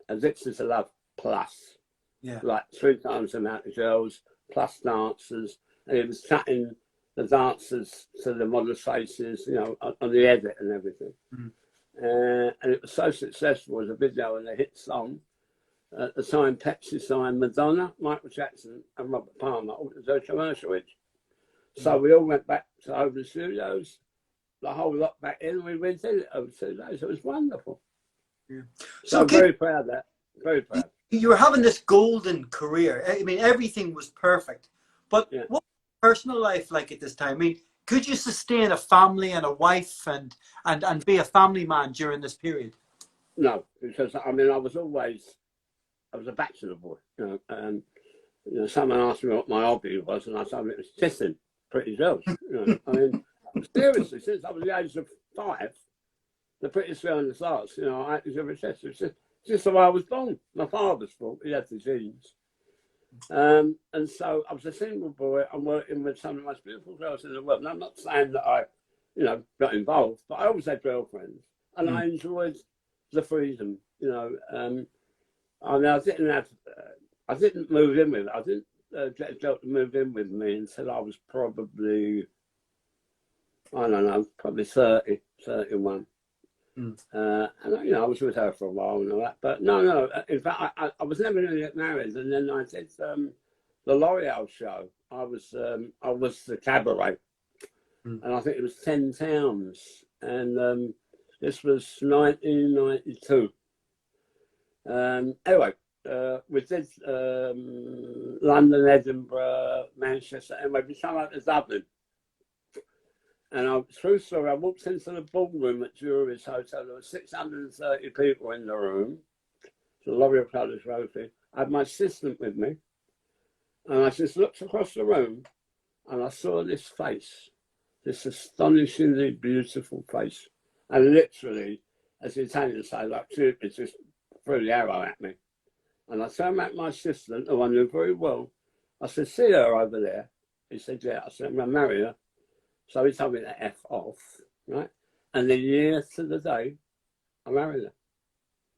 Addicted to Love plus. Yeah. Like 3 times the amount of girls, plus dancers. And it was cutting the dancers to the model faces, you know, on the edit and everything. And it was so successful as a video and a hit song. At the time, Pepsi signed Madonna, Michael Jackson, and Robert Palmer. It was a commercial hit. So we all went back to Open Studios, the whole lot back in, and we redid it over 2 days. It was wonderful. Yeah. So I'm very proud of that. Very proud. You were having this golden career. I mean, everything was perfect. But what was your personal life like at this time? I mean, could you sustain a family and a wife and be a family man during this period? No, because, I mean, I was a bachelor boy, you know, and you know, someone asked me what my hobby was, and I told them it was kissing pretty girls. You know, I mean, seriously, since I was the age of 5, the prettiest girl in the class, you know, I was ever kissed. It's just the way I was born. My father's fault; he had the genes. And so I was a single boy. I'm working with some of the most beautiful girls in the world. And I'm not saying that I, you know, got involved, but I always had girlfriends, and I enjoyed the freedom, you know. I mean, I didn't move in with it. I didn't get a girl to move in with me until I was probably, I don't know, probably 30, 31. And, you know, I was with her for a while and all that. But no. In fact, I was never going to get married. And then I did the L'Oreal show. I was the cabaret. And I think it was 10 towns. And this was 1992. Anyway, we did London, Edinburgh, Manchester, and we come out to Dublin. And true story, I walked into the ballroom at Jury's Hotel. There were 630 people in the room. It's a L'Oreal Colours Trophy. I had my assistant with me. And I just looked across the room and I saw this face, this astonishingly beautiful face. And literally, as the Italians say, like Cupid just threw the arrow at me. And I turned back to my assistant, who I knew very well. I said, see her over there? He said, yeah. I said, I'm going to marry her. So he told me to F off, right? And the year to the day, I married her.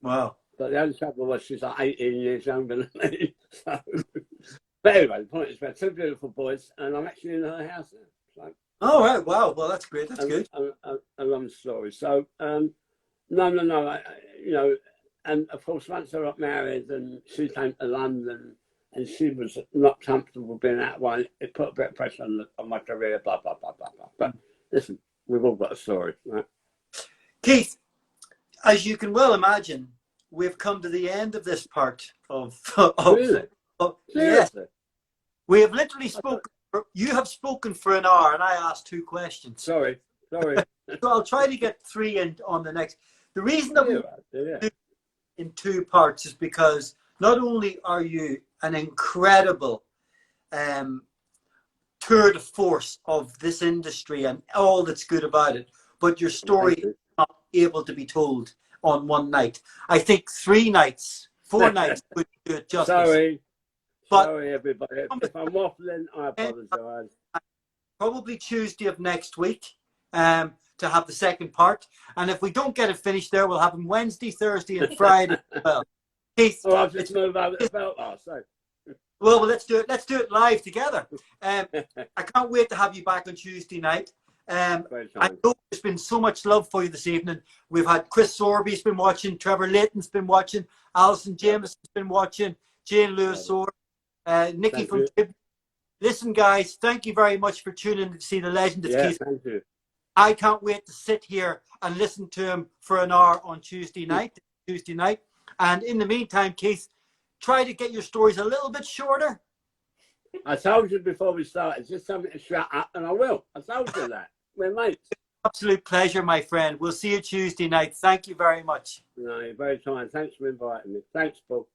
Wow. But the only trouble was she's like 18 years younger than me. So, but anyway, the point is we had 2 beautiful boys, and I'm actually in her house now. So, oh, right. Wow. Well, that's great. That's good. A long story. So, no. You know, and of course, once I got married and she came to London and she was not comfortable being that one. It put a bit of pressure on my career, blah, blah, blah, blah, blah. But listen, we've all got a story, right? Keith, as you can well imagine, we've come to the end of this part of Really? yes. Seriously? We have literally spoken. You have spoken for an hour, and I asked 2 questions. Sorry. So I'll try to get 3 in on the next. The reason that we Yeah. in 2 parts is because not only are you an incredible tour de force of this industry and all that's good about it, but your story is not able to be told on one night. I think 3 nights, 4 nights would do it justice. Sorry, everybody. If I'm waffling, I apologise. Probably Tuesday of next week to have the second part. And if we don't get it finished there, we'll have them Wednesday, Thursday, and Friday as well. Keith, Well, I'll just move over the belt last. So. Well, let's do it. Let's do it live together. I can't wait to have you back on Tuesday night. I know there's been so much love for you this evening. We've had Chris Sorby's been watching, Trevor Layton's been watching, Alison Jameson's been watching, Jane Lewis Orr, Nikki from Tribune. Listen, guys, thank you very much for tuning in to see the legend that's Keith. Thank you. I can't wait to sit here and listen to him for an hour on Tuesday night. And in the meantime, Keith, try to get your stories a little bit shorter. I told you before we started, just something to shut up, and I will. I told you that. We're mates. Absolute pleasure, my friend. We'll see you Tuesday night. Thank you very much. No, you're very kind. Thanks for inviting me. Thanks, Paul.